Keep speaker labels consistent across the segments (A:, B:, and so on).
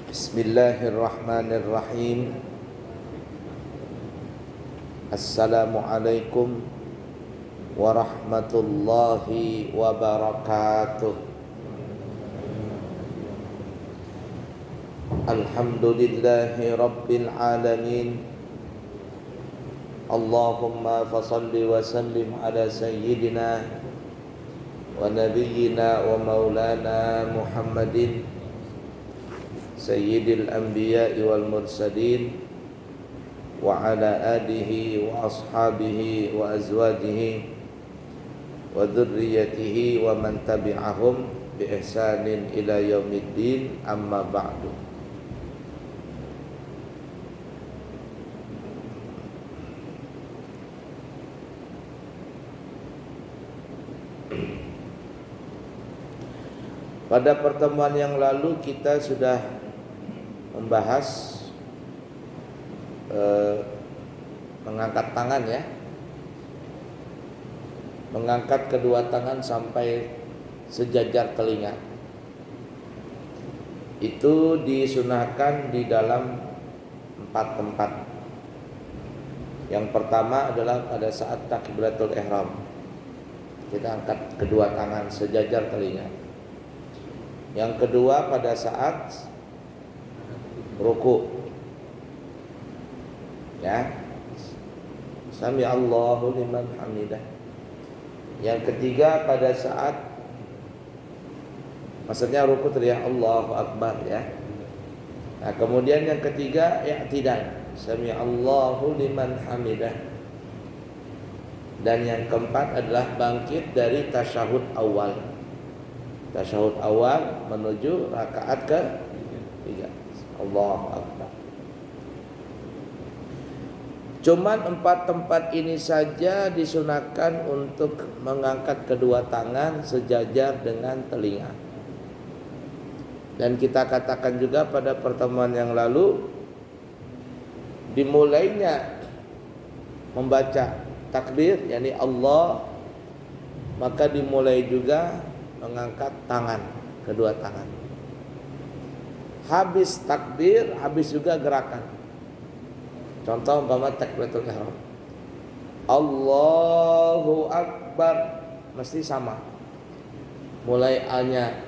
A: Bismillahirrahmanirrahim. Assalamualaikum warahmatullahi wabarakatuh. Alhamdulillahi rabbil alamin. Allahumma fasalli wa sallim ala sayyidina wa nabiyyina wa maulana Muhammadin Sayyidil Anbiya'i wal Mursalin wa ala alihi wa ashabihi wa azwajihi wa dhurriyyatihi wa man tabi'ahum bi ihsanin ila yaumiddin, amma ba'du. Pada pertemuan yang lalu kita sudah membahas mengangkat tangan ya, mengangkat kedua tangan sampai sejajar telinga. Itu disunahkan di dalam 4 tempat. Yang pertama adalah pada saat takbiratul ihram, kita angkat kedua tangan sejajar telinga. Yang kedua pada saat ruku, ya, sami Allahu liman hamidah. Yang ketiga pada saat, maksudnya ruku teriak Allahu Akbar ya. Nah kemudian yang ketiga i'tidal, sami Allahu liman hamidah. Dan yang keempat adalah bangkit dari tasyahud awal. Tasyahud awal menuju rakaat ke-3. Allahu Akbar. Cuman 4 tempat ini saja disunahkan untuk mengangkat kedua tangan sejajar dengan telinga. Dan kita katakan juga pada pertemuan yang lalu, dimulainya membaca takbir, yakni Allah, maka dimulai juga mengangkat tangan, kedua tangan. Habis takbir, habis juga gerakan. Contoh umpama takbiratul ihram, Allahu Akbar, mesti sama. Mulai A-nya,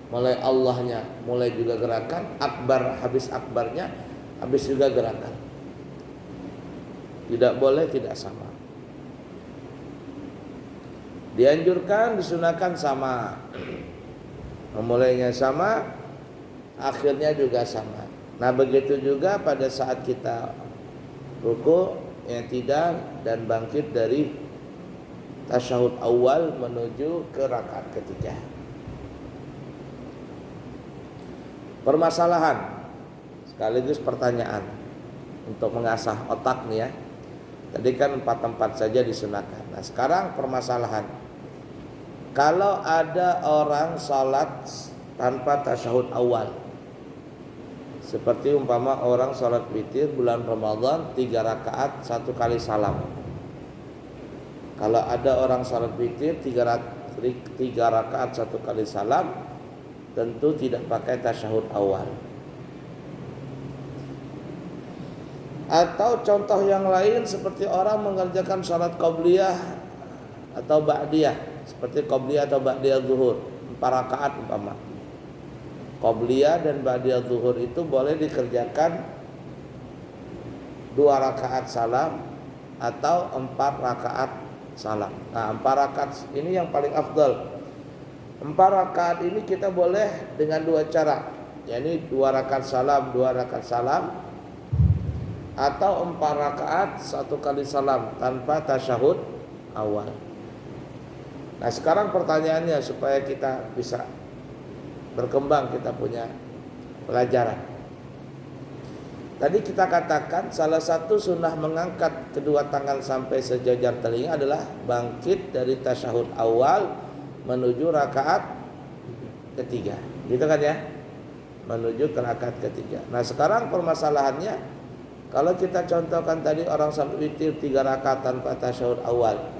A: mulai Allahnya, mulai juga gerakan. Akbar, habis akbarnya, habis juga gerakan. Tidak boleh tidak sama. Dianjurkan, disunahkan sama. Memulainya sama, akhirnya juga sama. Nah begitu juga pada saat kita ruku, i'tidal dan bangkit dari tasyahud awal menuju ke rakaat ketiga. Permasalahan sekaligus pertanyaan untuk mengasah otak nih ya. Tadi kan 4 tempat saja disunahkan. Nah sekarang permasalahan, kalau ada orang salat tanpa tasyahud awal, seperti umpama orang salat witir bulan Ramadan 3 rakaat 1 kali salam. Kalau ada orang salat witir 3 rakaat 1 kali salam, tentu tidak pakai tasyahud awal. Atau contoh yang lain seperti orang mengerjakan salat qabliyah atau ba'diyah, seperti qabliyah atau ba'diyah zuhur 4 rakaat umpama. Qabliyah dan ba'diyah zuhur itu boleh dikerjakan 2 rakaat salam atau 4 rakaat salam. Nah 4 rakaat ini yang paling afdal. 4 rakaat ini kita boleh dengan 2 cara, yakni 2 rakaat salam, 2 rakaat salam, atau 4 rakaat 1 kali salam tanpa tasyahud awal. Nah sekarang pertanyaannya supaya kita bisa berkembang, kita punya pelajaran. Tadi kita katakan salah satu sunnah mengangkat kedua tangan sampai sejajar telinga adalah bangkit dari tasyahud awal menuju rakaat ketiga, gitu kan ya, menuju ke rakaat ketiga. Nah sekarang permasalahannya, kalau kita contohkan tadi orang salat witir 3 rakaat tanpa tasyahud awal,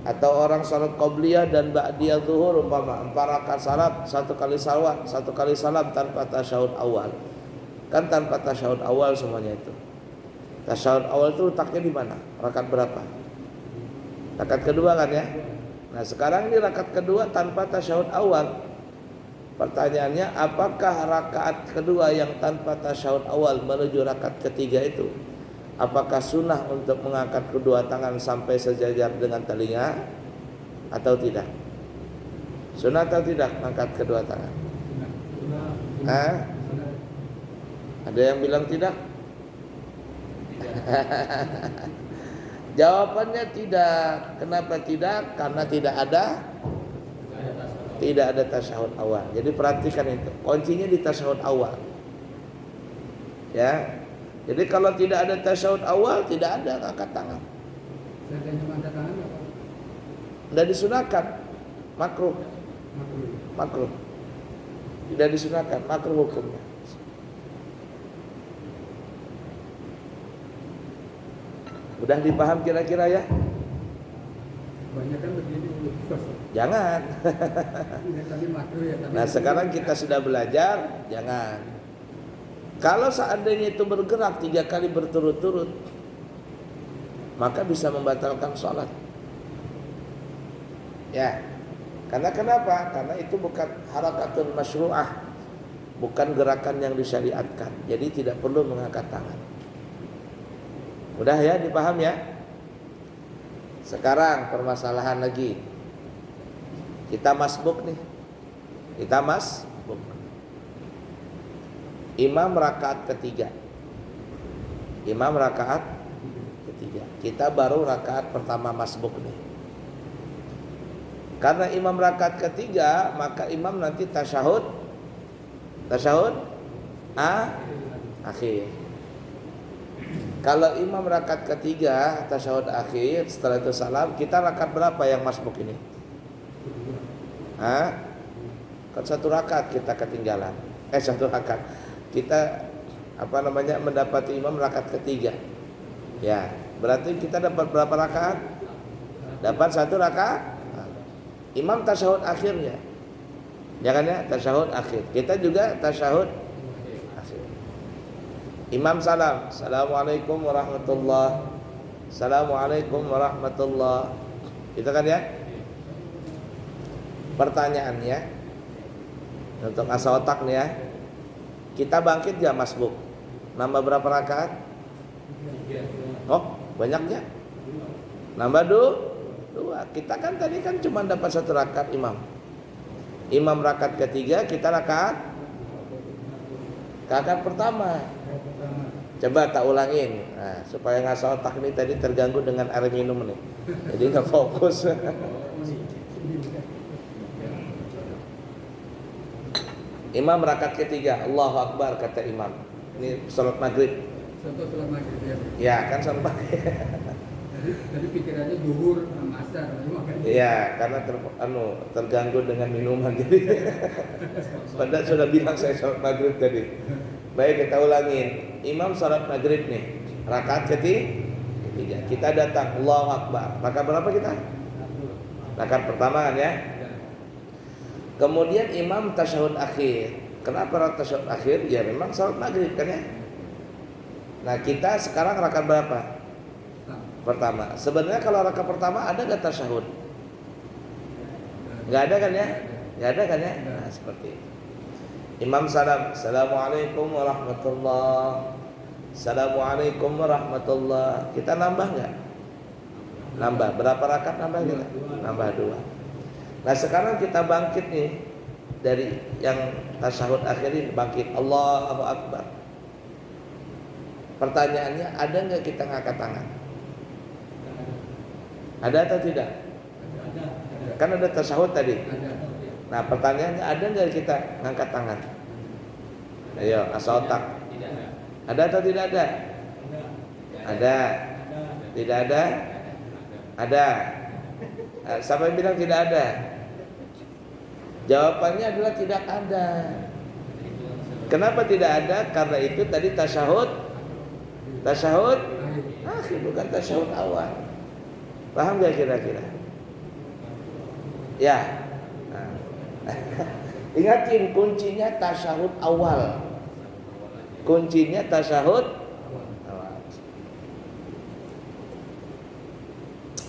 A: atau orang salat qabliyah dan ba'diyah zuhur umpama 4 rakaat salat 1 kali salam tanpa tasyahud awal, Kan tanpa tasyahud awal semuanya itu. Tasyahud awal itu letaknya di mana? Rakaat berapa? Rakaat kedua kan ya? Nah sekarang ini rakaat kedua tanpa tasyahud awal. Pertanyaannya, apakah rakaat kedua yang tanpa tasyahud awal menuju rakaat ketiga itu, apakah sunnah untuk mengangkat kedua tangan sampai sejajar dengan telinga atau tidak? Sunnah atau tidak mengangkat kedua tangan? Hah? Ada yang bilang tidak? Jawabannya tidak. Kenapa tidak? Karena tidak ada tasyahud awal. Jadi perhatikan itu. Kuncinya di tasyahud awal. Ya. Jadi kalau tidak ada tasyahud awal, tidak ada angkat tangan. Tidak disunahkan. Makruh. Tidak disunahkan, makruh hukumnya. Udah dipaham kira-kira ya?
B: Banyak kan begini.
A: Jangan. Nah sekarang kita sudah belajar, jangan. Kalau seandainya itu bergerak 3 kali berturut-turut, maka bisa membatalkan sholat. Ya. Karena kenapa? Karena itu bukan harakatul masyru'ah, bukan gerakan yang disyariatkan. Jadi tidak perlu mengangkat tangan. Udah ya, dipaham ya? Sekarang permasalahan lagi. Kita masbuk nih. Kita masbuk. Imam rakaat ketiga. Kita baru rakaat pertama masbuk nih. Karena imam rakaat ketiga, maka imam nanti tasyahud akhir. Kalau imam rakaat ketiga tasyahud akhir, setelah itu salam, kita rakaat berapa yang masbuk ini? Kan 1 rakaat kita ketinggalan. 1 rakaat. Kita mendapati imam rakaat ketiga. Ya, berarti kita dapat berapa rakaat? Dapat 1 rakaat. Imam tasyahud akhirnya. Jangan ya, tasyahud akhir. Kita juga tasyahud akhir. Imam salam. Assalamualaikum warahmatullahi. Assalamualaikum warahmatullahi. Itu kan ya? Pertanyaannya untuk asa otak nih ya. Kita bangkit ya masbuk. Nambah berapa rakaat? Oh, banyaknya. Nambah 2. Kita kan tadi kan cuma dapat 1 rakaat imam. Imam rakaat ketiga, kita rakaat pertama. Coba tak ulangin. Nah, supaya ngasal otak ini tadi terganggu dengan air minum nih. Jadi nggak fokus. Imam rakaat ketiga, Allahu Akbar kata imam. Ini salat maghrib.
B: Salat maghrib ya.
A: Ya kan salat maghrib.
B: Tadi pikirannya zuhur sama asar.
A: Iya, karena terganggu dengan minuman jadi. Padahal sudah bilang saya salat maghrib tadi. Baik, kita ulangin. Imam salat maghrib nih, rakaat ketiga. Kita datang, Allahu Akbar. Rakaat berapa kita? Rakaat pertama kan ya. Kemudian imam tasyahud akhir. Kenapa tasyahud akhir? Ya memang salat maghrib kan ya. Nah kita sekarang rakaat berapa? Pertama. Sebenarnya kalau rakaat pertama ada nggak tasyahud? Nggak ada kan ya? Nggak ada kan ya? Nah seperti itu. Imam salam. Assalamualaikum warahmatullahi. Assalamualaikum warahmatullahi. Kita nambah nggak? Nambah. Berapa rakaat nambah kita? Nambah 2. Nah sekarang kita bangkit nih dari yang tasyahud akhir ini, bangkit Allahu Akbar. Pertanyaannya, ada nggak kita ngangkat tangan? Ada atau tidak?
B: Ada.
A: Kan ada tasyahud tadi. Nah pertanyaannya, ada nggak kita ngangkat tangan? Ayo, asal otak. Ada atau tidak ada? Ada. Tidak ada? Ada. Siapa yang bilang tidak ada? Jawabannya adalah tidak ada. Kenapa tidak ada? Karena itu tadi tasyahud akhir, bukan tasyahud awal. Paham gak kira-kira? Ya. Nah. Ingatin kuncinya tasyahud awal. Kuncinya tasyahud awal.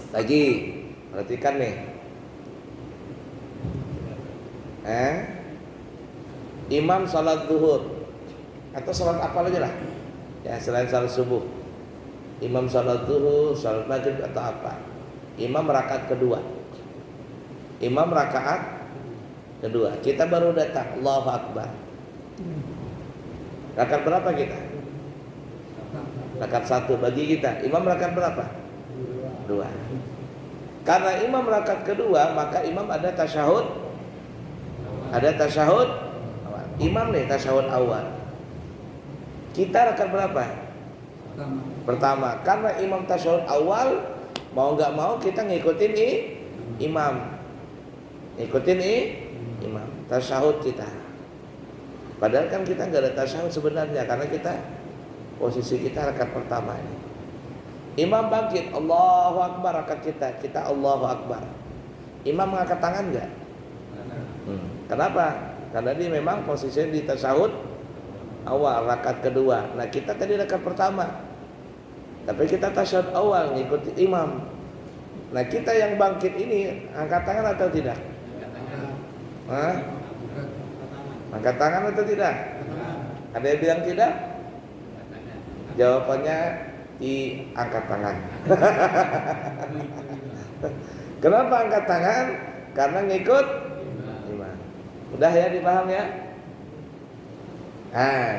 A: Lagi, perhatikan nih. Imam salat zuhur atau salat apa aja lah. Ya, selain salat subuh. Imam salat zuhur, salat maghrib atau apa. Imam rakaat kedua. Imam rakaat kedua. Kita baru datang, Allahu Akbar. Rakaat berapa kita? Rakaat 1 bagi kita. Imam rakaat berapa? 2. Karena imam rakaat kedua, maka imam ada tasyahud. Ada tasyahud awal. Imam nih tasyahud awal. Kita rakaat berapa? Pertama. Karena imam tasyahud awal, mau nggak mau kita ngikutin imam. Ngikutin imam. Tasyahud kita. Padahal kan kita nggak ada tasyahud sebenarnya, karena kita posisi kita rakaat pertama ini. Imam bangkit, Allahu Akbar, rakaat kita Allahu Akbar. Imam mengangkat tangan nggak? Kenapa? Karena dia memang posisinya di tasyahud awal, rakaat kedua. Nah kita tadi rakaat pertama, tapi kita tasyahud awal ngikuti imam. Nah kita yang bangkit ini angkat tangan atau tidak? Hah? Angkat tangan atau tidak? Ada yang bilang tidak? Jawabannya angkat tangan. Kenapa angkat tangan? Karena ngikut imam. Udah ya, dipaham ya? Nah,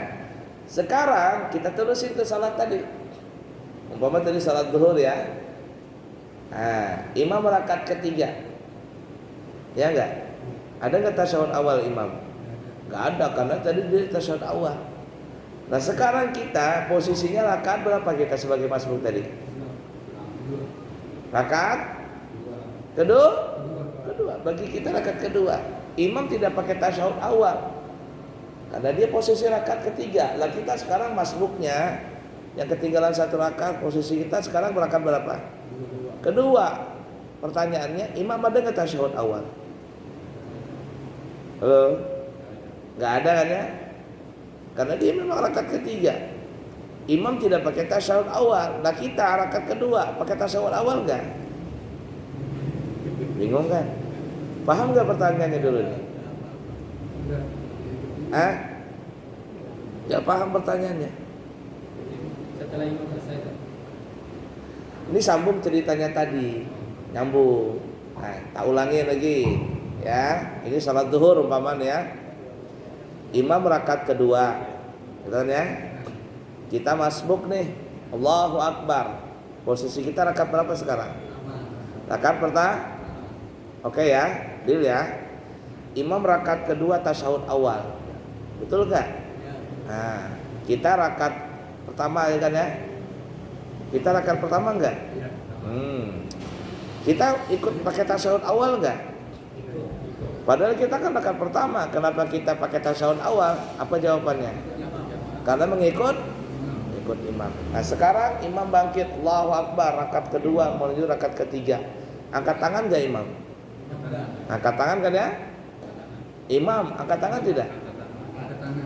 A: sekarang kita terusin tuh salat tadi. Umpama tadi salat zuhur ya. Nah, imam rakaat ketiga. Ya enggak? Ada enggak tasyahud awal imam? Enggak ada, karena tadi dia tasyahud awal. Nah sekarang kita posisinya rakaat berapa kita sebagai masmum tadi? Rakaat kedua. Bagi kita rakaat kedua. Imam tidak pakai tasyahud awal, karena dia posisi rakaat ketiga. Lah kita sekarang masmuknya yang ketinggalan 1 rakaat, posisi kita sekarang rakaat berapa? Kedua. Pertanyaannya, imam ada nggak tasyahud awal? Halo? Nggak ada kan ya? Karena dia memang rakaat ketiga. Imam tidak pakai tasyahud awal. Nah kita rakaat kedua pakai tasyahud awal enggak? Bingung kan? Paham enggak pertanyaannya dulu nih? Enggak paham pertanyaannya.
B: Setelah imam selesai.
A: Ini sambung ceritanya tadi, nyambung. Nah, tak ulangi lagi ya. Ini salat zuhur umpamanya ya. Imam rakaat kedua, gitu ya. Kita masbuk nih, Allahu Akbar. Posisi kita rakaat berapa sekarang? Rakaat pertama. Oke ya, deal ya. Imam rakaat kedua tasyahud awal, betul nggak? Nah, kita rakaat pertama ya kan ya? Kita rakaat pertama nggak? Kita ikut pakai tasyahud awal nggak? Padahal kita kan rakaat pertama. Kenapa kita pakai tasyahud awal? Apa jawabannya? Karena mengikut imam. Nah sekarang imam bangkit, Allahu Akbar, rakaat kedua menuju rakaat ketiga. Angkat tangan gak imam? Angkat tangan kan ya? Imam angkat tangan tidak?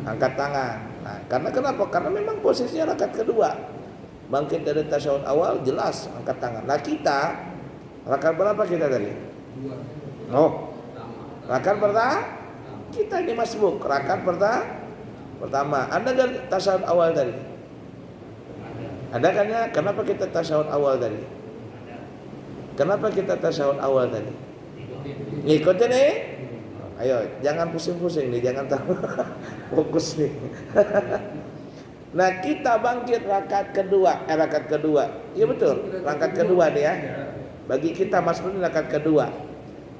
A: Angkat tangan. Nah karena kenapa? Karena memang posisinya rakaat kedua. Bangkit dari tasyahud awal jelas angkat tangan. Nah kita rakaat berapa kita tadi? Rakaat pertama, kita ini masbuk. Rakaat pertama. Ada kan tasyahud awal tadi? Ada kan ya? Kenapa kita tasyahud awal tadi? Kenapa kita tasyahud awal tadi? Ngikutin nih? Ayo, jangan pusing-pusing nih, jangan tahu. Fokus nih. Nah kita bangkit rakaat kedua. Iya betul, rakaat kedua nih ya. Bagi kita masbuk ini rakaat kedua.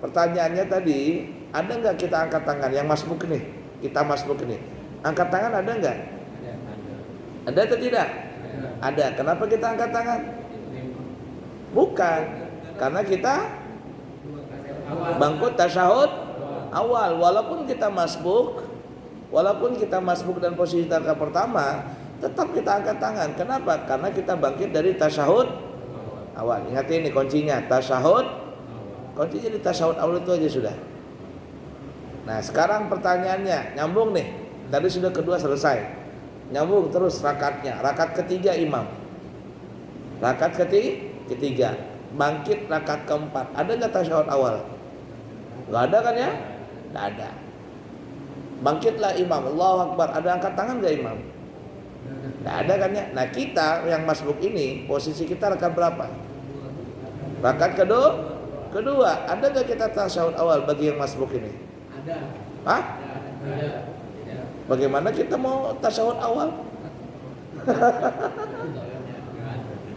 A: Pertanyaannya tadi, ada nggak kita angkat tangan yang masbuk nih? Kita masbuk nih, angkat tangan ada nggak? Ada atau tidak? Ada. Kenapa kita angkat tangan? Bukan, karena kita bangkit tasyahud awal. Walaupun kita masbuk dan posisi rakaat pertama, tetap kita angkat tangan. Kenapa? Karena kita bangkit dari tasyahud awal. Ingat ini kuncinya, tasyahud. Kuncinya di tasyahud awal itu aja sudah. Nah sekarang pertanyaannya nyambung nih. Tadi sudah kedua selesai. Nyambung terus rakatnya. Rakaat ketiga imam. Rakaat ketiga. Bangkit rakaat keempat. Ada nggak tasyahud awal? Nggak ada kan ya? Nggak ada. Bangkitlah imam. Allahu Akbar. Ada angkat tangan nggak imam? Nggak ada kan ya? Nah kita yang masbuk ini posisi kita rakaat berapa? Rakaat kedua. Ada nggak kita tasyahud awal bagi yang masbuk ini?
B: Ada.
A: Hah?
B: Ada.
A: Bagaimana kita mau tasyahud awal?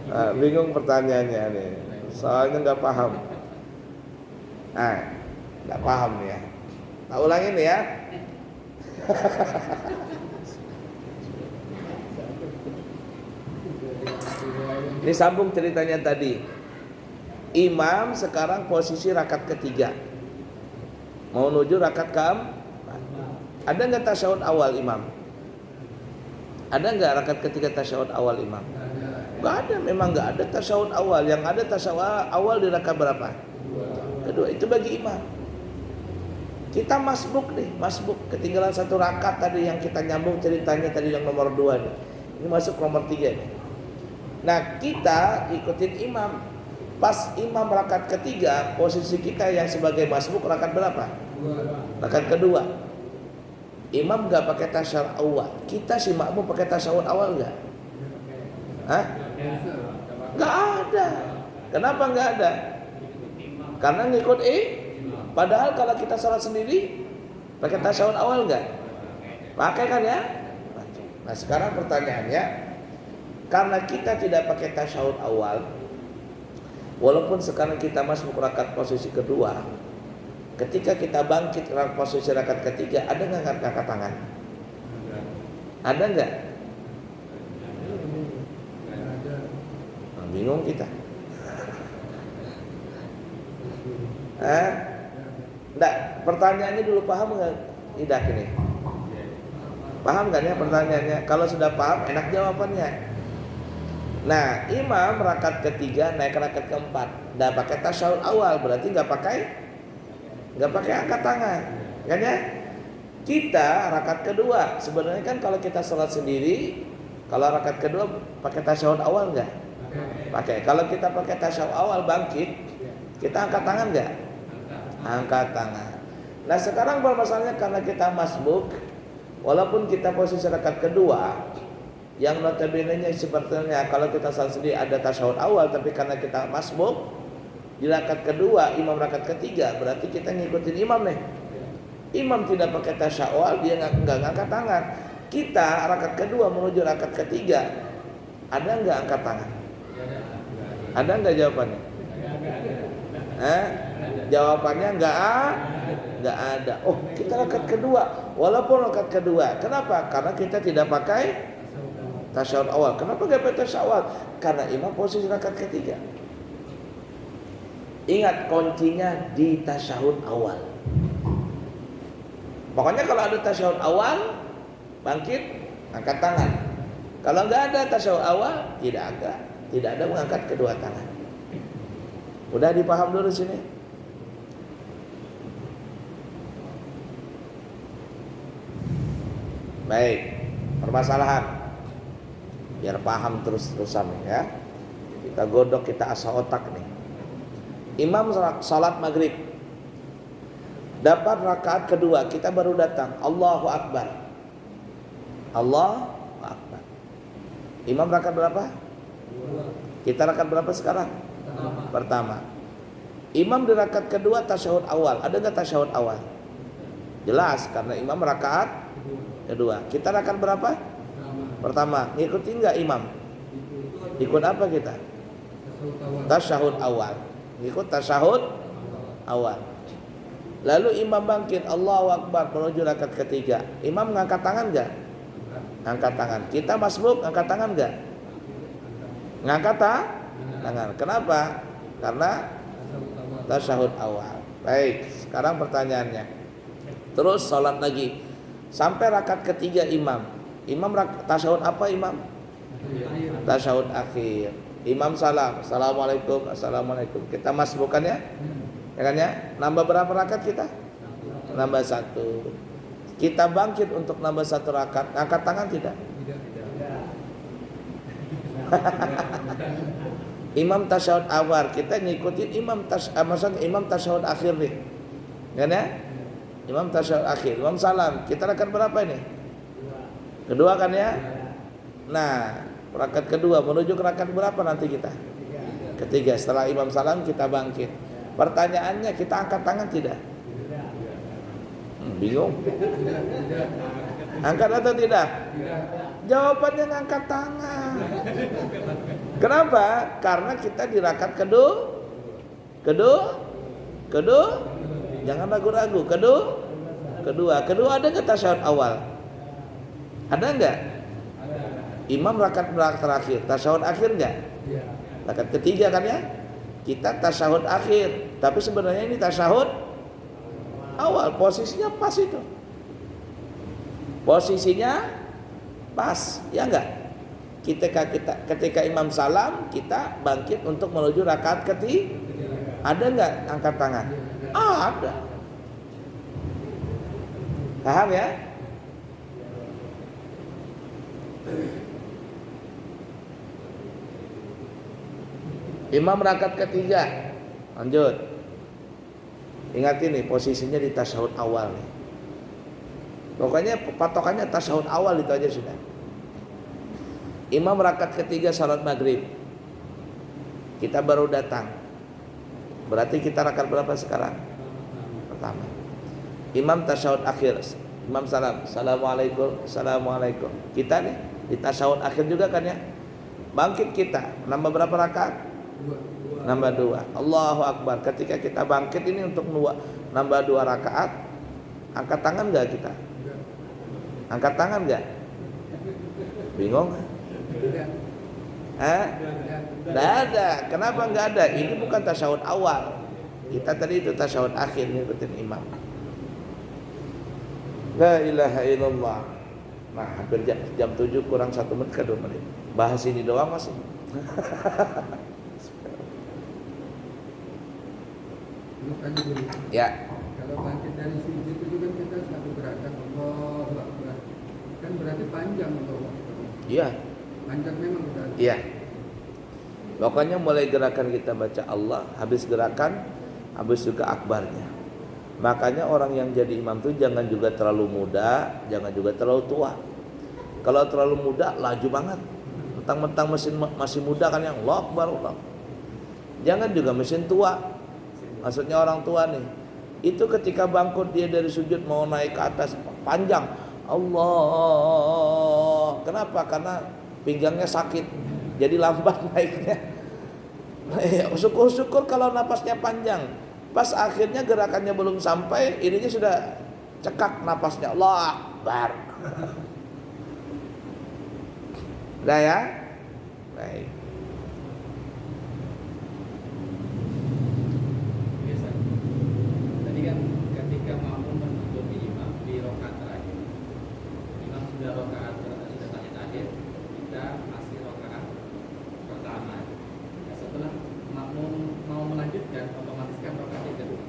A: Nah, bingung pertanyaannya nih. Soalnya nggak paham. Nah, nggak paham nih ya. Tak ulangin nih ya. Ini sambung ceritanya tadi. Imam sekarang posisi rakaat ketiga. Mau menuju rakaat keempat. Ada nggak tasyahud awal imam? Ada nggak rakaat ketiga tasyahud awal imam? Nggak ada, memang nggak ada tasyahud awal. Yang ada tasyahud awal di rakaat berapa? Kedua. Itu bagi imam. Kita masbuk nih, masbuk. Ketinggalan satu rakaat tadi yang kita nyambung ceritanya tadi yang nomor 2 nih. Ini masuk nomor 3 nih. Nah kita ikutin imam. Pas imam rakaat ketiga, posisi kita yang sebagai masbuk rakaat berapa? Rakaat kedua. Imam nggak pakai tasyahud awal. Kita si makmum pakai tasyahud awal nggak? Hah? Nggak ada. Kenapa nggak ada? Karena ngikut Padahal kalau kita sholat sendiri pakai tasyahud awal nggak? Pakai kan ya? Nah sekarang pertanyaannya, karena kita tidak pakai tasyahud awal, walaupun sekarang kita masuk rakaat posisi kedua, ketika kita bangkit posisi rakaat ketiga, ada nggak angkat tangan? Ada nggak? Nah, bingung kita. Nggak, pertanyaannya dulu paham nggak? Tidak ini. Paham kan ya pertanyaannya? Kalau sudah paham, enak jawabannya. Nah, imam rakaat ketiga naik rakaat keempat, nggak pakai tasyahud awal, berarti nggak pakai angkat tangan, kan ya? Kita rakaat kedua, sebenarnya kan kalau kita sholat sendiri, kalau rakaat kedua pakai tasyahud awal nggak? Pakai. Kalau kita pakai tasyahud awal bangkit, kita angkat tangan nggak? Angkat tangan. Nah sekarang permasalahannya karena kita masbuk, walaupun kita posisi rakaat kedua, yang notabene-nya sepertinya kalau kita salat sendiri ada tasyahud awal, tapi karena kita masbuk di rakaat kedua, imam rakaat ketiga, berarti kita ngikutin imam nih. Imam tidak pakai tasyahud awal, dia nggak ngangkat tangan. Kita rakaat kedua menuju rakaat ketiga, ada nggak angkat tangan? Ada nggak jawabannya? Jawabannya nggak ada. Oh, kita rakaat kedua, walaupun rakaat kedua, kenapa? Karena kita tidak pakai tasyahud awal. Kenapa nggak pakai tasyahud awal? Karena imam posisi rakaat ketiga. Ingat kuncinya di tasyahud awal. Pokoknya kalau ada tasyahud awal, bangkit, angkat tangan. Kalau nggak ada tasyahud awal, tidak ada mengangkat kedua tangan. Udah dipaham dulu sini. Baik, permasalahan biar paham terus-terusan ya. Kita godok, kita asah otak nih. Imam salat maghrib, dapat rakaat kedua, kita baru datang, Allahu Akbar. Allahu Akbar. Imam rakaat berapa? Kita rakaat berapa sekarang? Pertama. Imam di rakaat kedua tasyahud awal. Ada nggak tasyahud awal? Jelas, karena imam rakaat kedua. Kita rakaat berapa? Pertama. Ngikutin nggak imam? Ikut apa kita? Tasyahud awal. Ikut tasyahud awal. Lalu imam bangkit, Allahu Akbar, menuju rakaat ketiga. Imam ngangkat tangan nggak? Angkat tangan. Kita masbuk, angkat tangan nggak? Ngangkat tangan. Kenapa? Karena tasyahud awal. Baik, sekarang pertanyaannya. Terus salat lagi. Sampai rakaat ketiga imam. Imam tasyahud apa imam? Tasyahud akhir. Imam salam. Assalamualaikum. Assalamualaikum. Kita masbukan ya? Ya kan ya? Nambah berapa rakaat kita? Nambah 1. Kita bangkit untuk nambah 1 rakaat. Angkat tangan tidak? Imam tasyahud awal, kita ngikutin maksudnya imam tasyahud akhir nih. Kan ya? Imam tasyahud akhir, imam salam. Kita rakaat berapa ini? Kedua kan ya? Nah, rakaat kedua menuju ke rakaat berapa nanti kita? Ketiga. Setelah imam salam kita bangkit. Pertanyaannya, kita angkat tangan tidak? Bingung. Angkat atau tidak? Jawabannya ngangkat tangan. Kenapa? Karena kita di rakaat kedua. Jangan ragu-ragu. Kedua ada nggak tasyahud awal? Ada nggak? Imam rakaat terakhir, tasyahud akhir nggak? Rakaat ketiga kan ya? Kita tasyahud akhir, tapi sebenarnya ini tasyahud awal. Posisinya pas itu. Posisinya pas, ya enggak? Ketika imam salam, kita bangkit untuk menuju rakaat ketiga. Ada enggak angkat tangan? Ada. Paham ya? Imam rakaat ketiga, lanjut. Ingat ini posisinya di tasyahud awal nih. Pokoknya patokannya tasyahud awal itu aja sudah. Imam rakaat ketiga salat maghrib, kita baru datang. Berarti kita rakaat berapa sekarang? Pertama. Imam tasyahud akhir, imam salam, assalamualaikum. Kita nih di tasyahud akhir juga kan ya. Bangkit kita, nambah berapa rakaat? Nambah 2. Allahu Akbar. Ketika kita bangkit ini untuk nambah 2 rakaat, angkat tangan enggak kita? Angkat tangan enggak? Bingung? Enggak ada. Kenapa enggak ada? Ini bukan tasyahud awal. Kita tadi itu tasyahud akhir ngikutin imam. La ilaha illallah. Nah, hampir jam 7 kurang 1 menit ke 2 menit. Bahas ini doang masih. Ya.
B: Kalau bangkit dari sujud itu kan kita satu gerakan Allahu Akbar. Kan berarti panjang Allahu Akbar.
A: Iya.
B: Panjang memang berarti.
A: Iya. Pokoknya mulai gerakan kita baca Allah, habis gerakan, habis juga akbarnya. Makanya orang yang jadi imam itu jangan juga terlalu muda, jangan juga terlalu tua. Kalau terlalu muda laju banget. Mentang-mentang mesin masih muda kan yang Allah Akbar Allah. Jangan juga mesin tua. Maksudnya orang tua nih. Itu ketika bangkit dia dari sujud mau naik ke atas panjang. Allah. Kenapa? Karena pinggangnya sakit. Jadi lambat naiknya. Syukur-syukur kalau napasnya panjang. Pas akhirnya gerakannya belum sampai, ininya sudah cekak napasnya. Allah Akbar. Udah ya? Baik.
C: Biasa. Tadi kan ketika makmum menutupi imam di rakaat terakhir, imam sudah rakaat sudah tahiyat akhir, kita masih rakaat pertama. Nah, setelah makmum mau melanjutkan, otomatis kan rakaat yang kedua.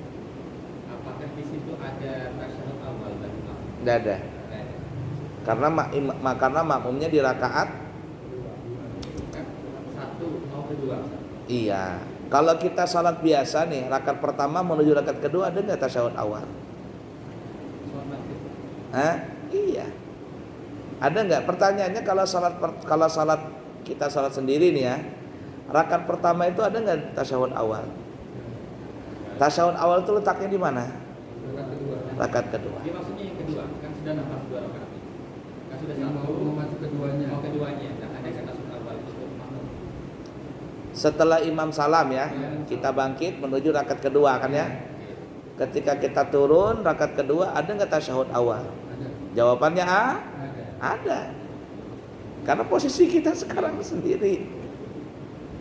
C: Apakah di situ ada tasyahud awal bagi makmum?
A: Tidak ada. Karena makmumnya di rakaat
C: kedua.
A: Iya. Kalau kita salat biasa nih, rakaat pertama menuju rakaat kedua ada nggak tasyahud awal? Iya. Ada nggak? Pertanyaannya kalau salat kita salat sendiri nih ya, rakaat pertama itu ada nggak tasyahud awal? Tasyahud awal itu letaknya di mana? Rakaat kedua.
C: Dia maksudnya yang kedua, kan sudah nampak 2 rakaat. Kan sudah
B: Mau masuk keduanya.
C: Mau keduanya, nah ada kata tasyahud awal itu makmum.
A: Setelah imam salam ya, kita bangkit menuju rakaat kedua kan ya. Ketika kita turun rakaat kedua ada nggak tasyahud awal? Jawabannya ada. Karena posisi kita sekarang sendiri.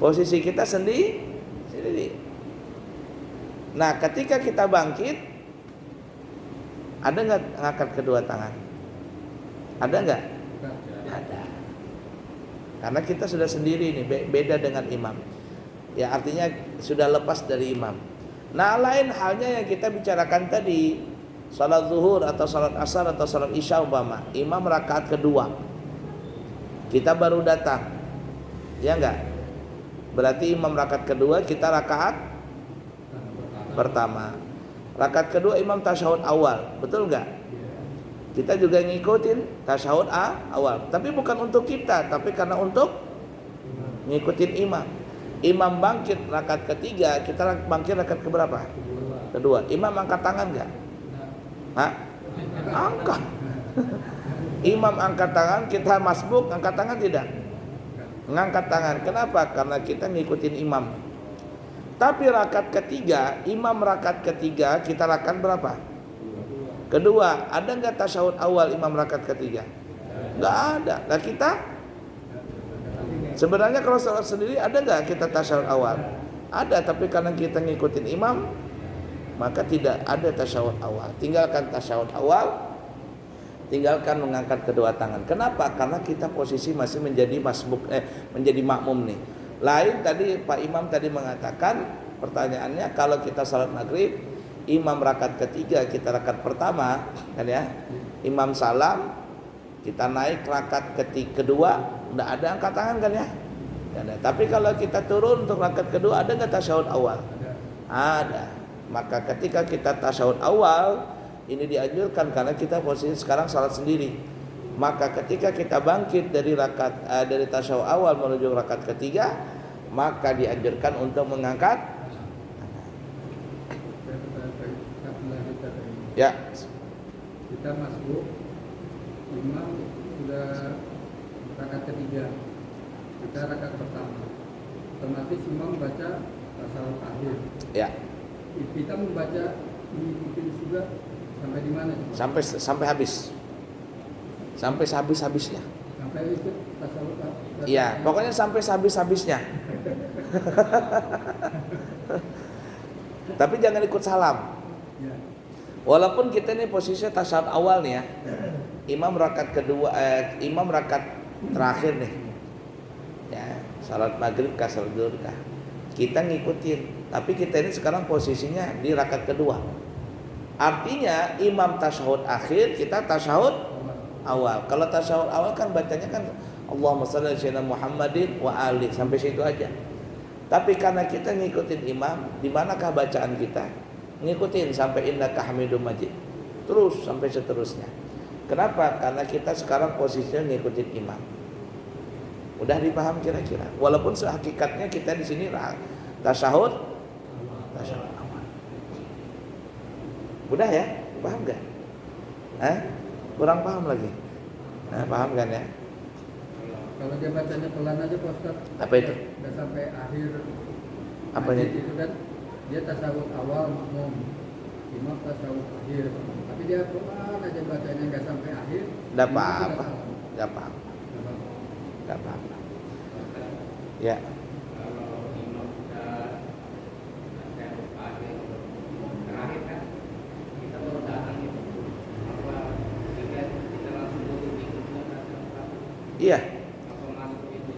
A: Posisi kita sendiri. Nah, ketika kita bangkit ada nggak ngangkat kedua tangan? Ada nggak? Ada. Karena kita sudah sendiri nih, beda dengan imam. Ya artinya sudah lepas dari imam. Nah lain halnya yang kita bicarakan tadi, salat zuhur atau salat asar atau salat isya umpama, imam rakaat kedua, kita baru datang. Ya enggak? Berarti imam rakaat kedua, kita rakaat pertama. Rakaat kedua imam tasyahud awal, betul enggak? Kita juga ngikutin tasyahud awal, tapi bukan untuk kita, tapi karena untuk ngikutin imam. Imam bangkit rakaat ketiga, kita bangkit rakaat keberapa? Kedua. Imam angkat tangan enggak? Hah? Angkat. Imam angkat tangan, kita masbuk angkat tangan tidak? Ngangkat tangan. Kenapa? Karena kita ngikutin imam. Tapi rakaat ketiga, imam rakaat ketiga, kita rakaat berapa? Kedua. Ada nggak tasyahud awal imam rakaat ketiga? Nggak ada. Nah kita sebenarnya kalau salat sendiri ada nggak kita tasyahud awal? Ada, tapi karena kita ngikutin imam, maka tidak ada tasyahud awal. Tinggalkan tasyahud awal, tinggalkan mengangkat kedua tangan. Kenapa? Karena kita posisi masih menjadi menjadi makmum nih. Lain tadi Pak Imam tadi mengatakan, pertanyaannya kalau kita salat maghrib, imam rakaat ketiga, kita rakaat pertama, kan ya, imam salam, kita naik rakaat kedua, nggak ada angkat tangan kan ya? Ada. Tapi kalau kita turun untuk rakaat kedua, ada nggak tasyahud awal? Ada. Maka ketika kita tasyahud awal, ini dianjurkan karena kita posisi sekarang salat sendiri. Maka ketika kita bangkit dari dari tasyahud awal menuju rakaat ketiga, maka dianjurkan untuk mengangkat. Ya.
B: Kita masuk, imam sudah rakaat ketiga, kita rakaat pertama. Otomatis imam baca tasyahud akhir.
A: Ya.
B: Kita membaca mengikuti juga sampai di mana?
A: Sampai habis. Sampai habis-habisnya.
B: Sampai itu tasyahud.
A: Iya, pokoknya sampai habis-habisnya. Tapi jangan ikut salam.
B: Ya.
A: Walaupun kita ini posisinya tasyahud awal nih ya. Imam rakaat kedua, imam rakaat terakhir nih. Ya, salat maghrib kah, salat zuhur kah. Kita ngikutin, tapi kita ini sekarang posisinya di rakaat kedua. Artinya imam tasyahud akhir, kita tasyahud awal. Kalau tasyahud awal kan bacanya kan Allahumma shalli ala sayyidina Muhammadin wa ali, sampai situ aja. Tapi karena kita ngikutin imam, di manakah bacaan kita? Ngikutin sampai innaka hamidum majid. Terus sampai seterusnya. Kenapa? Karena kita sekarang posisinya ngikutin imam. Udah dipaham kira-kira? Walaupun sehakikatnya kita di sini tasyahud awal. Udah ya? Paham gak? Kurang paham lagi? Paham kan ya?
B: Kalau dia bacanya pelan aja Pak Ustaz.
A: Apa itu?
B: Nggak sampai akhir.
A: Apanya
B: itu kan dia tasyahud awal makmum, imam tasyahud akhir. Tapi dia pelan aja bacanya nggak sampai akhir.
A: Nggak apa-apa. Nggak apa-apa. Nggak apa-apa. Ya.
C: Kalau imam sudah tasyahud akhir terakhir kan kita baru datang itu apa kita langsung duduk ikutnya
A: Iya.
C: apa masuk itu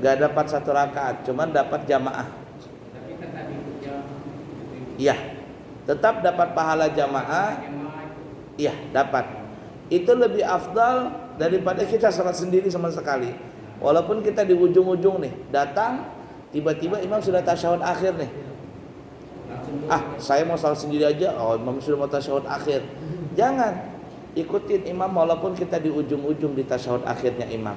A: Gak dapat satu rakaat, cuman dapat jamaah.
C: tapi kan tadi ikutnya
A: Iya. Tetap dapat pahala jamaah. Iya, dapat. Itu lebih afdal daripada kita salat sendiri sama sekali. Walaupun kita di ujung-ujung nih, datang tiba-tiba imam sudah tasyahud akhir nih. Saya mau salat sendiri aja. Oh, imam sudah mau tasyahud akhir. Jangan ikutin imam walaupun kita di ujung-ujung di tasyahud akhirnya imam.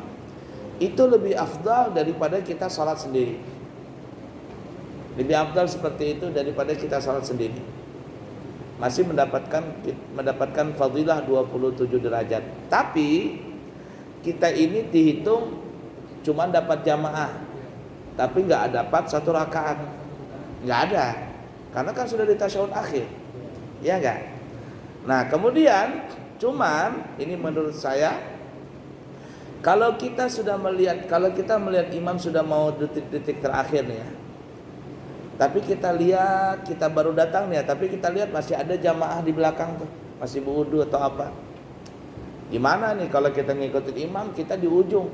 A: Itu lebih afdal daripada kita salat sendiri. Lebih afdal seperti itu daripada kita salat sendiri. Masih mendapatkan fadilah 27 derajat. Tapi kita ini dihitung cuma dapat jamaah, tapi nggak dapat satu rakaat. Nggak ada, karena kan sudah di tasyahud akhir. Ya enggak? Nah, kemudian cuman ini menurut saya, kalau kita melihat imam sudah mau detik-detik terakhir nih ya, tapi kita baru datang nih ya, tapi kita lihat masih ada jamaah di belakang tuh, masih berwudu atau apa. Gimana nih kalau kita ngikutin imam, kita di ujung,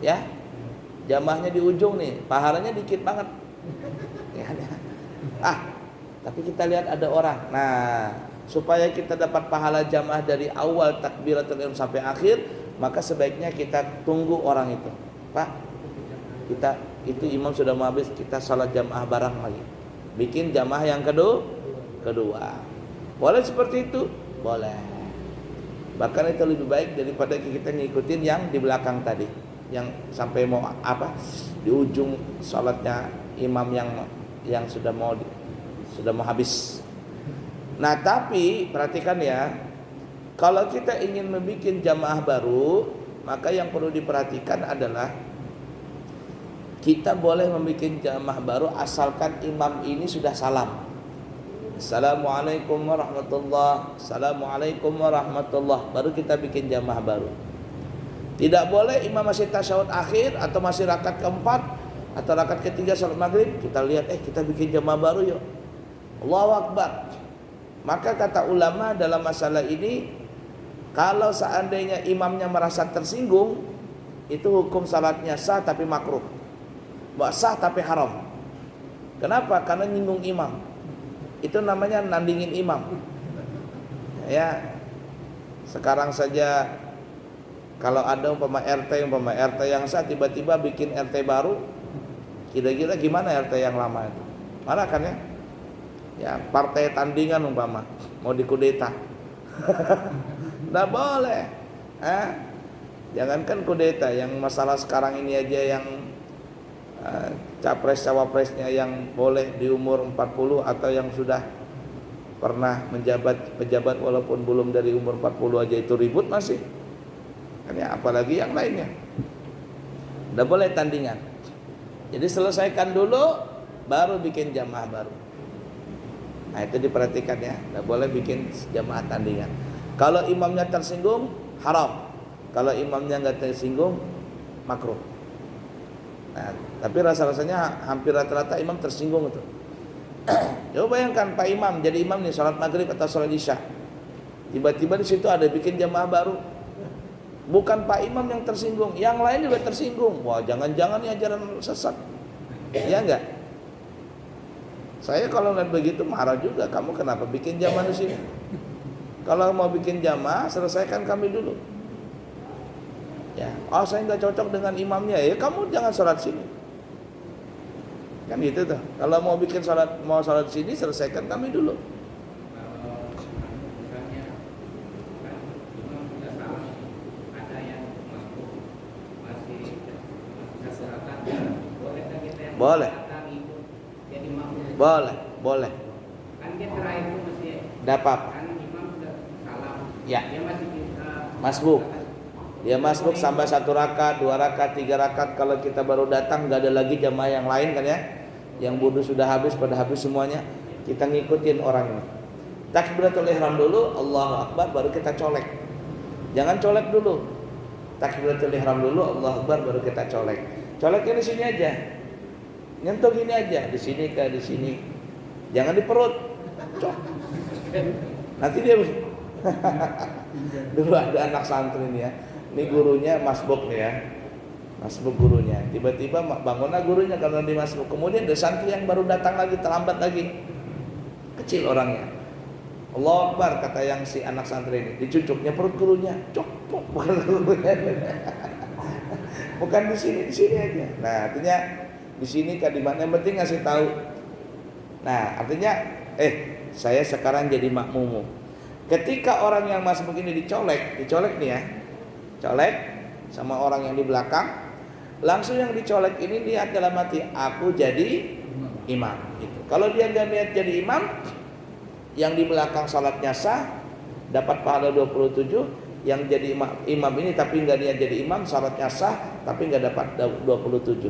A: ya, jamaahnya di ujung nih, pahalanya dikit banget. Tapi kita lihat ada orang. Nah, supaya kita dapat pahala jamaah dari awal takbiratul ihram sampai akhir, maka sebaiknya kita tunggu orang itu. Pak, kita itu imam sudah mau habis, kita salat jamaah bareng lagi. Bikin jamaah yang kedua. Boleh seperti itu? Boleh. Bahkan itu lebih baik daripada kita ngikutin yang di belakang tadi, yang sampai mau di ujung salatnya imam yang sudah mau habis. Nah, tapi perhatikan ya, kalau kita ingin membuat jamaah baru, maka yang perlu diperhatikan adalah kita boleh membuat jamaah baru asalkan imam ini sudah salam. Assalamualaikum warahmatullah, Assalamualaikum warahmatullah, baru kita bikin jamaah baru. Tidak boleh imam masih tasyahud akhir atau masih rakaat keempat atau rakaat ketiga salat maghrib, kita lihat kita bikin jamaah baru yuk. Allahu Akbar. Maka kata ulama dalam masalah ini, kalau seandainya imamnya merasa tersinggung, itu hukum salatnya sah tapi makruh. Sah tapi haram. Kenapa? Karena nyinggung imam. Itu namanya nandingin imam. Ya. Sekarang saja kalau ada umpama RT yang sah tiba-tiba bikin RT baru, kira-kira gimana RT yang lama itu? Marah kan ya? Ya, partai tandingan umpama mau dikudeta. Nggak boleh. Jangankan kudeta, yang masalah sekarang ini aja yang capres cawapresnya yang boleh di umur 40 atau yang sudah pernah menjabat pejabat walaupun belum dari umur 40 aja itu ribut masih. Kan ya, apalagi yang lainnya. Nggak boleh tandingan. Jadi selesaikan dulu baru bikin jamaah baru. Nah, itu diperhatikan ya, tidak boleh bikin jamaah tandingan. Kalau imamnya tersinggung, haram. Kalau imamnya nggak tersinggung, makruh. Nah, tapi rasa-rasanya hampir rata-rata imam tersinggung itu. Coba bayangkan Pak Imam jadi imam nih salat maghrib atau salat isya. Tiba-tiba di situ ada bikin jamaah baru. Bukan Pak Imam yang tersinggung, yang lain juga tersinggung. Wah, jangan-jangan ini ajaran sesat. Ya enggak? Saya kalau lihat begitu marah juga. Kamu kenapa bikin jamaah di sini? Kalau mau bikin jamaah, selesaikan kami dulu. Ya, saya nggak cocok dengan imamnya. Ya, kamu jangan sholat sini. Kan gitu tuh. Kalau mau bikin sholat sini, selesaikan kami dulu.
C: Kalau misalnya kan imam sudah salah, ada yang masih kesehatan, bolehkah kita yang
A: Boleh.
C: ikut jadi makmum?
A: Boleh.
C: Kan dia terakhir itu masih
A: Dapat.
C: kan imam sudah salam.
A: Ya.
C: Dia masih
A: Masbuk. Dia masbuk sampai 1 rakaat, 2 rakaat, 3 rakaat. Kalau kita baru datang nggak ada lagi jamaah yang lain kan ya, yang wudu sudah habis, pada habis semuanya, kita ngikutin orang ini. Takbiratul ihram dulu, Allahu Akbar, baru kita colek. Jangan colek dulu. Takbiratul ihram dulu, Allahu Akbar, baru kita colek. Coleknya di sini aja. Nyentuh gini aja, di sini ke di sini. Jangan di perut. Cok. Nanti dia dulu ada anak santri nih ya. Ini gurunya masbuk nih ya. Masbuk gurunya. Tiba-tiba bangunlah gurunya karena di masbuk. Kemudian ada santri yang baru datang lagi, terlambat lagi. Kecil orangnya. Allahu Akbar kata yang si anak santri ini. Dicucuknya perut gurunya. Cok. Bukan di sini aja. Nah, artinya di sini kan di mana, yang penting ngasih tahu. Nah, artinya saya sekarang jadi makmummu. Ketika orang yang masbuk ini dicolek nih ya. Colek sama orang yang di belakang, langsung yang dicolek ini niat dalam hati, aku jadi imam gitu. Kalau dia nggak niat jadi imam, yang di belakang salatnya sah, dapat pahala 27. Yang jadi imam ini tapi nggak niat jadi imam, salatnya sah tapi nggak dapat 27.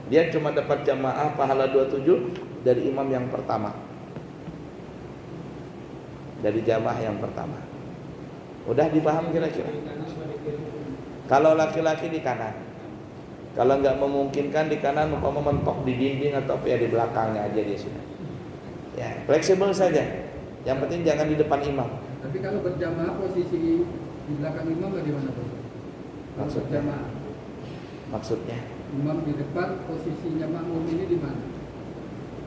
A: Dia cuma dapat jamaah pahala 27 dari imam yang pertama, dari jamaah yang pertama. Udah dipaham kira-kira? Kalau laki-laki di kanan, kalau nggak memungkinkan di kanan, umpama mentok di dinding atau ya di belakangnya aja dia sudah. Ya, fleksibel saja. Yang penting jangan di depan imam.
B: Tapi kalau berjamaah posisi di belakang imam bagaimana, Bos?
A: Maksudnya?
B: Berjamaah.
A: Maksudnya?
B: Imam di depan, posisinya makmum ini di mana?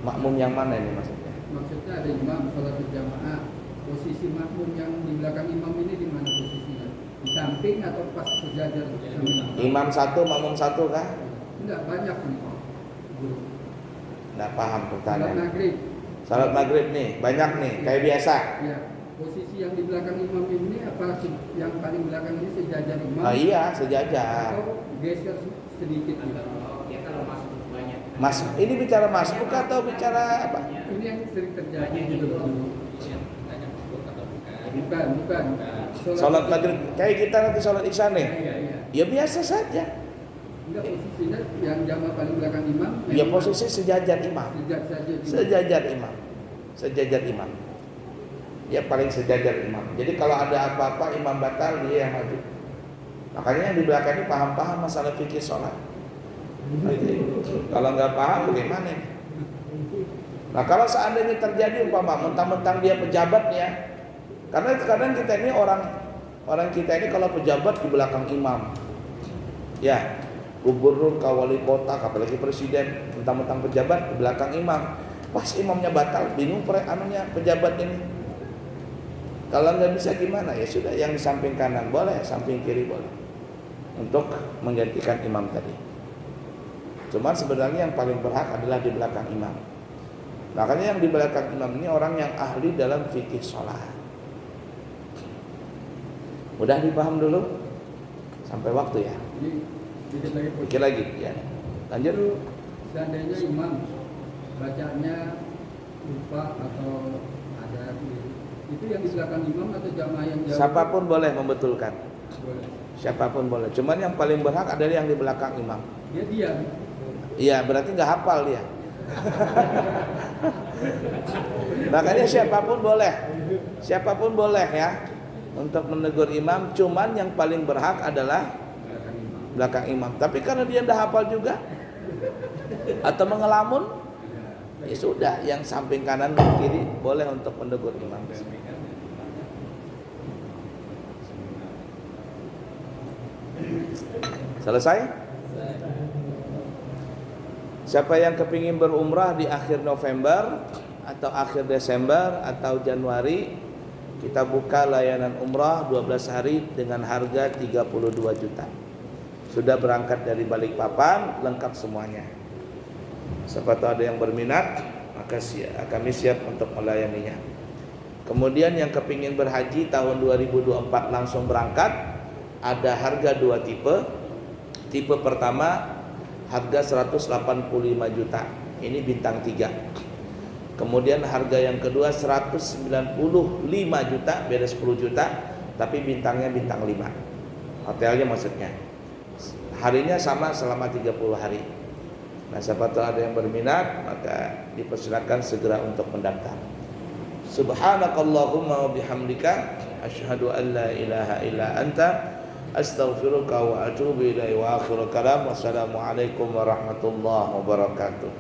A: Makmum yang mana ini maksudnya?
B: Maksudnya ada imam sholat berjamaah, posisi makmum yang di belakang imam ini di mana posisinya? Di samping samping atau pas sejajar sama
A: Imam satu, makmum satu kah?
B: enggak banyak nih guru.
A: Nggak paham
B: Salat
A: pertanyaan.
B: maghrib
A: Salat maghrib nih, banyak nih, kayak biasa.
B: ya, posisi yang di belakang imam ini apa yang paling belakang ini sejajar imam
A: Oh iya, sejajar.
B: atau geser sedikit gitu.
C: Ya kalau masuk banyak.
A: Mas, ini bicara masbuk atau bicara apa?
B: Ini yang sering terjadi gitu dulu.
C: Tanya masuk atau bukan?
B: Bukan.
A: Salat maghrib, kayak kita nanti salat isya nih.
B: Iya.
A: Ya biasa saja.
B: Enggak posisinya yang jamaah paling belakang imam.
A: Ya posisi sejajar imam.
B: sejak saja.
A: Sejajar imam. Sejajar imam. Ya paling sejajar imam. Jadi kalau ada apa-apa imam batal, dia yang maju. Makanya yang di belakang ini paham-paham masalah fikih sholat. Nanti, kalau nggak paham bagaimana ini? Nah kalau seandainya terjadi umpama mentang-mentang dia pejabatnya, karena kadang kita ini orang kita ini kalau pejabat di belakang imam, ya gubernur, wali kota, apalagi presiden, mentang-mentang pejabat di belakang imam, pas imamnya batal, bingung pejabat ini. Kalau nggak bisa gimana? Ya sudah, yang di samping kanan boleh, samping kiri boleh, untuk menggantikan imam tadi. Cuman sebenarnya yang paling berhak adalah di belakang imam. Makanya yang di belakang imam ini orang yang ahli dalam fikih sholat. Mudah dipaham dulu sampai waktu ya.
B: Ini sedikit lagi
A: Pikir lagi ya. Lanjut.
B: Lalu seandainya imam bacaannya lupa atau ada itu yang di belakang imam atau jamaah yang jauh?
A: Siapapun boleh membetulkan.
B: Boleh.
A: Siapapun boleh. Cuman yang paling berhak adalah yang di belakang imam.
B: Dia diam.
A: Iya, berarti nggak hafal dia. Makanya siapapun boleh ya untuk menegur imam. Cuman yang paling berhak adalah belakang imam. Tapi karena dia nggak hafal juga atau mengelamun, ya sudah, yang samping kanan dan kiri boleh untuk menegur imam. Selesai? Siapa yang kepingin berumrah di akhir November atau akhir Desember atau Januari, kita buka layanan umrah 12 hari dengan harga 32 juta. Sudah berangkat dari Balikpapan, lengkap semuanya. Siapa tahu ada yang berminat, maka kami siap untuk melayaninya. Kemudian yang kepingin berhaji tahun 2024 langsung berangkat, ada harga 2 tipe. Tipe pertama harga 185 juta, ini bintang 3. Kemudian harga yang kedua 195 juta, beda 10 juta, tapi bintangnya bintang 5. Hotelnya maksudnya. Harinya sama selama 30 hari. Nah, siapa tahu ada yang berminat, maka dipersilakan segera untuk mendaftar. Subhanakallahumma wa bihamdika asyhadu an la ilaha illa anta astaghfiruka wa atubu ilaihi wa akhiru kalam. Wassalamualaikum warahmatullahi wabarakatuh.